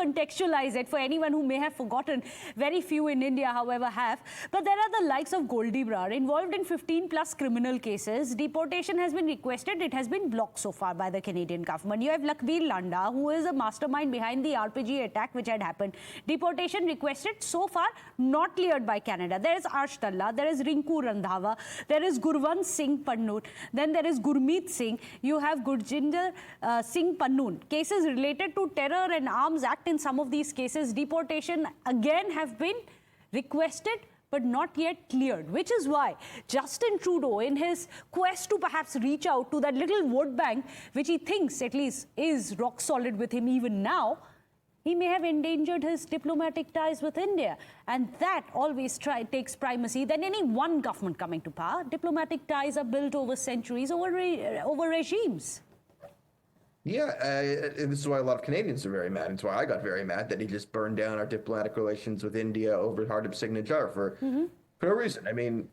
contextualize it for anyone who may have forgotten. Very few in India, however, have. But there are the likes of Goldie Brar involved in 15 plus criminal cases. Deportation has been requested. It has been blocked so far by the Canadian government. You have Lakbir Landa, who is a mastermind behind the RPG attack which had happened. Deportation requested, so far not cleared by Canada. There is Arsh Talla, there is Rinku Randhawa, there is Gurwant Singh Pannoon, then there is Gurmeet Singh, you have Gurjinder Singh Pannoon. Cases related to terror and arms act in some of these cases. Deportation again have been requested but not yet cleared, which is why Justin Trudeau, in his quest to perhaps reach out to that little vote bank, which he thinks at least is rock solid with him even now, he may have endangered his diplomatic ties with India. And that always takes primacy than any one government coming to power. Diplomatic ties are built over centuries, over regimes. Yeah, this is why a lot of Canadians are very mad. It's why I got very mad that he just burned down our diplomatic relations with India over Hardip Singh Nijjar for no reason. I mean,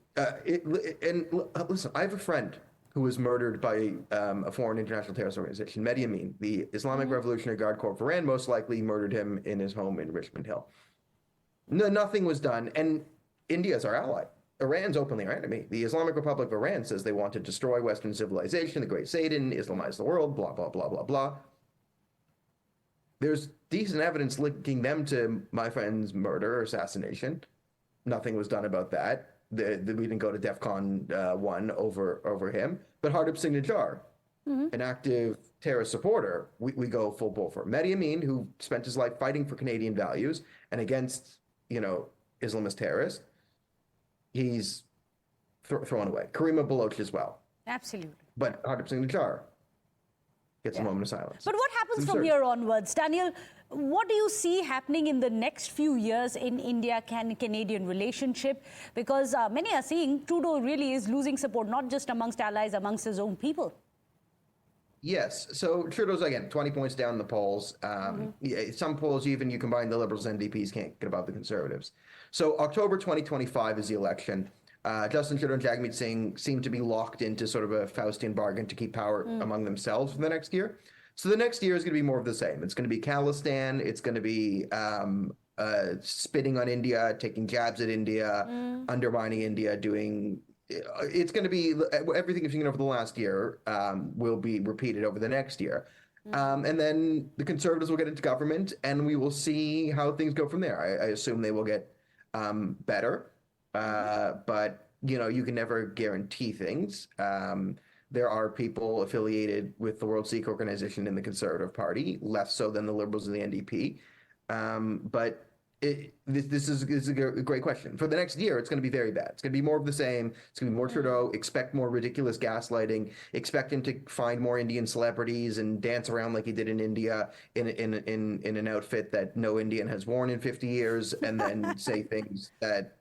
listen, I have a friend who was murdered by a foreign international terrorist organization, Mehdi Amin. The Islamic Revolutionary Guard Corps of Iran most likely murdered him in his home in Richmond Hill. No, nothing was done, and India is our ally. Iran's openly our enemy. The Islamic Republic of Iran says they want to destroy Western civilization, the Great Satan, Islamize the world, blah, blah, blah, blah, blah. There's decent evidence linking them to my friend's murder or assassination. Nothing was done about that. We didn't go to DEFCON 1 over him. But Hardip Singh Nijjar, an active terrorist supporter, we go full bore for. Mehdi Amin, who spent his life fighting for Canadian values and against, Islamist terrorists, he's thrown away. Karima Baloch as well. Absolutely. But Hardip Singh Nijjar gets a moment of silence. But what happens from here onwards? Daniel, what do you see happening in the next few years in India-Canadian relationship? Because many are seeing Trudeau really is losing support, not just amongst allies, amongst his own people. Yes. So Trudeau's, again, 20 points down in the polls. Some polls, even you combine the Liberals and NDPs, can't get above the Conservatives. So October 2025 is the election. Justin Trudeau and Jagmeet Singh seem to be locked into sort of a Faustian bargain to keep power among themselves for the next year. So the next year is going to be more of the same. It's going to be Khalistan. It's going to be spitting on India, taking jabs at India, undermining India, doing... It's going to be everything you've seen over the last year will be repeated over the next year. And then the Conservatives will get into government and we will see how things go from there. I assume they will get better, but you can never guarantee things. There are people affiliated with the World Sikh Organization in the Conservative Party, less so than the Liberals and the NDP. But this is a great question. For the next year, it's going to be very bad. It's going to be more of the same. It's going to be more Trudeau. Expect more ridiculous gaslighting. Expect him to find more Indian celebrities and dance around like he did in India in an outfit that no Indian has worn in 50 years, and then say things that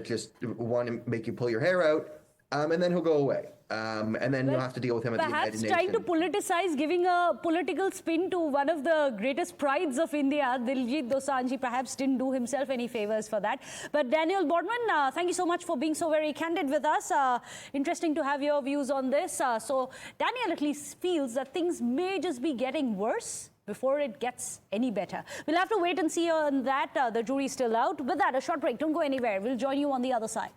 just want to make you pull your hair out. And then he'll go away. And then you'll have to deal with him at the United Nations. Perhaps trying to politicize, giving a political spin to one of the greatest prides of India, Diljit Dosanjh, perhaps didn't do himself any favors for that. But Daniel Bordman, thank you so much for being so very candid with us. Interesting to have your views on this. So Daniel at least feels that things may just be getting worse before it gets any better. We'll have to wait and see on that. The jury's still out. With that, a short break. Don't go anywhere. We'll join you on the other side.